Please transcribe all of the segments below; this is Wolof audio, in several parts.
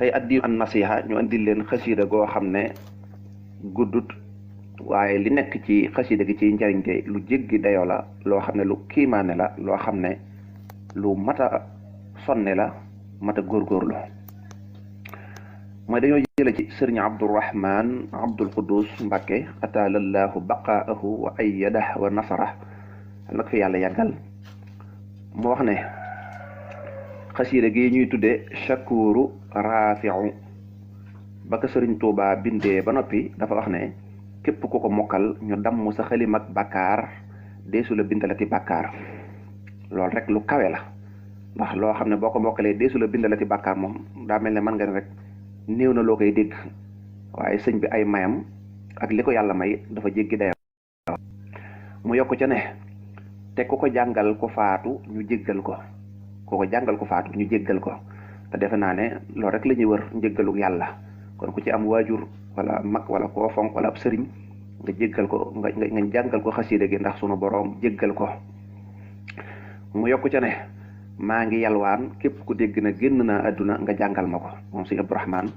tey addi an nasiha ñu andil leen xasida goo xam ne guddut waaye li nekk ci xasida gi ci njariñ te lu jéggi dayoo la loo xam ne lu kiimaane la loo xam ne lu mat a sonne la mat a góorgóorlu mooy dañoo jële ci sëriñ Abdourahman Abdul Quddus Mbàkke ataalallahu baqaahu wa ayyadah wa nasara nag fi yàlla yàggal mu wax ne xasida gi ñuy tudde Shakuru Rafiu ba ko sëriñ Tuubaa bindee ba noppi dafa wax ne képp ku ko mokkal ñu damm sa xalim ak bàkkaar deesu la bindalati bàkkaar loolu rek lu kawe la ndax loo xam ne boo ko mokkalee deesu la bindalati bàkkaar moom daa mel ne mën nga ne rek néew na loo koy dégg waaye sëñ bi ay mayam ak li ko yàlla may dafa jéggi dayo mu yokk ca ne te ku ko jàngal ko faatu ñu jéggal ko ku ko jàngal ko faatu ñu jéggal ko te defe naa ne loolu rek la ñuy wër njéggalu yàlla kon ku ci am waajur wala mag wala koo fonk wala ab sëriñ nga jéggal ko nga jàngal ko xasida gi ndax sunu boroom jéggal ko mu yokk ca ne maa ngi yalwaan képp ku dégg na génn naa àdduna nga jàngal ma ko moom sëñ Abdourahman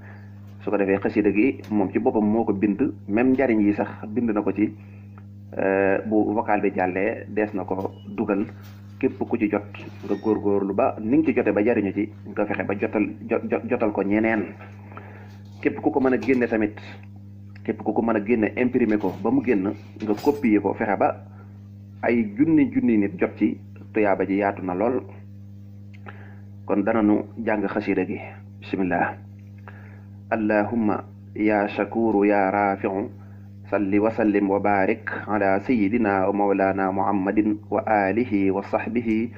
su ko defee xasida gi moom ci boppam moo ko bind même njariñ yi sax bind na ko ci bu vocal bi jàllee dees na ko dugal képp ku ci jot nga góorgóorlu ba ni nga ci jote ba jariñu ci nga fexe ba jotal ko ñeneen képp ku ko mën a génne tamit képp ku ko mën a génne imprimer ko ba mu génn nga copier ko fexe ba ay junni nit jot ci tuyaaba ji yaatu na lool kon dananu jàng xasida gi bismillah allahumma ya shakuru ya rafiu salli wa sallim wa barik ala sayidina wa mawlana muhammadin wa alihi wa sahbihi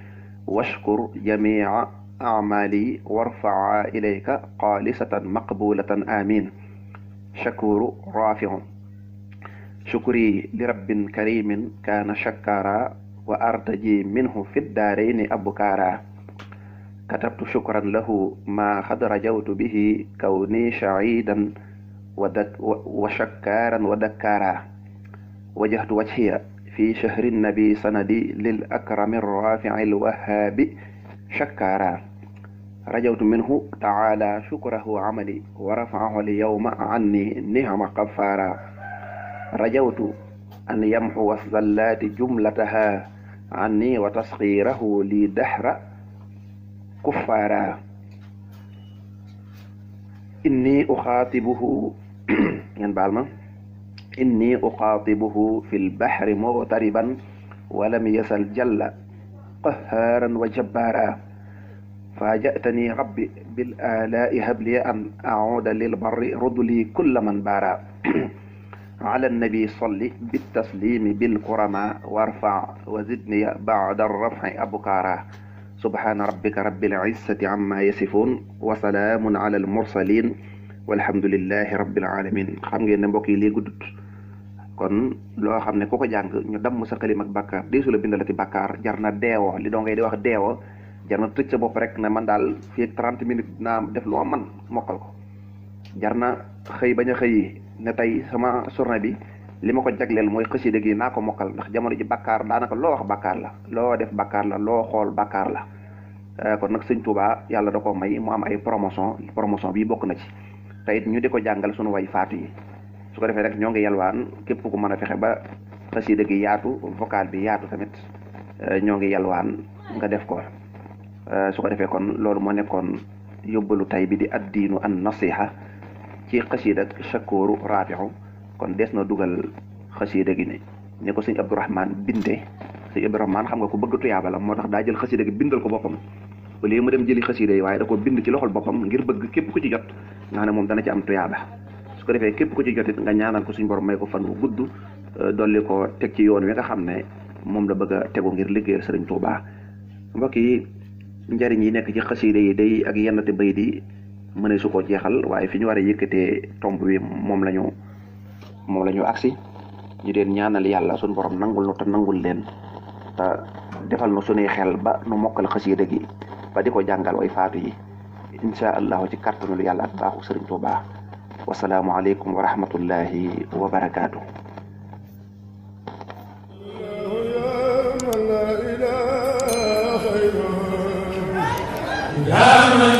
washkur jamia amali warfaa ilayka xaalisatan maqbulatan amin shakuru rafiu shukri li rabbin karimin kaana shakara wa artaji minhu fi daarayni abukara katabtu shukran lahu ma xad rajawtu bihi kawni shahidan wa shakkaran wa dakkaara wajjahtu wajhiya fi shahri nabi sanadi lil akrami rafi'i alwahhabi shakkaara rajawtu minhu taala shukrahu amali wa rafa'ahu alyawma anni ni'ma ghaffara rajawtu an yamhuwa zallati jumlataha anni wa tasghirahu li dahra kuffara inni uxaatibuhu ngeen baal ma inni uxaatibuhu fi lbahri mughtariban walam yasal jalla qahaaran wa jabbaara faajatani rabbi bil aalaa'i habli an auuda lil barri rudli kulla man baara ala nabi salli bittaslimi bil kurama warfa wa zidni ba'da raf'i abkaara subhaana rabbika rabbil izzati amma yasifun wa salaamun ala al mursalin walhamdulillahi rabbil alamin xam ngeen ne mbokk yi lii guddut kon loo xam ne ku ko jàng ñu damm sa xalim ak bàkkaar deesu la bindalati bàkkaar jar na deewo li doo ngay di wax deewo jar na tëj sa bopp rek ne man daal fii 30 minutes naa def lu ma man mokkal ko jar na xëy bañ a xëy ne tey sama journée bi li ma ko jagleel mooy xasida gi naa ko mokkal ndax jamono ji bàkkaar daanaka loo wax bàkkaar la loo def bàkkaar la loo xool bàkkaar la kon nag sëñ Touba yàlla da ko may mu am ay promotion bi bokk na ci te it ñu di ko jàngal suñu way faatu yi su ko defee rek ñoo ngi yalwaan képp ku mën a fexe ba xasida gi yaatu vocal bi yaatu tamit ñoo ngi yalwaan nga def ko su ko defee kon loolu moo nekkoon yóbbalu tay bi di addiinu an nasiha ci xasida Shakuru Rafiu kon des na dugal xasida gi ne ko sëñ Abdourahman binde sëñ Abdourahman xam nga ko bëgg tuyaaba la moo tax daa jël xasida gi bindal ko boppam au lieu mu dem jëli xasida yi waaye da ko bind ci loxol boppam ngir bëgg képp ku ci jot nga xam ne moom dana ci am tuyaaba su ko defee képp ku ci jot it nga ñaanal ko suñu borom may ko fan wu gudd dolli ko teg ci yoon wi nga xam ne moom la bëgg a tegu ngir liggéeyal Sëriñ Tuubaa mbokk yi njariñ yi nekk ci xasida yi day ak yenn te bay di mëne su ko jeexal waaye fi ñu war a yëkkatee tomb wi moom la ñu agsi ñu deen ñaanal yàlla suñu borom nangul nu te nangul leen te defal nu suñuy xel ba nu mokkal xasida gi ba di ko jàngal way faatu yi insha allahu ci kàttanul yàlla ak baaxu Sëriñ Tuubaa wasalaamu aleykum wa rahmatullahi wa barakaatu. yaa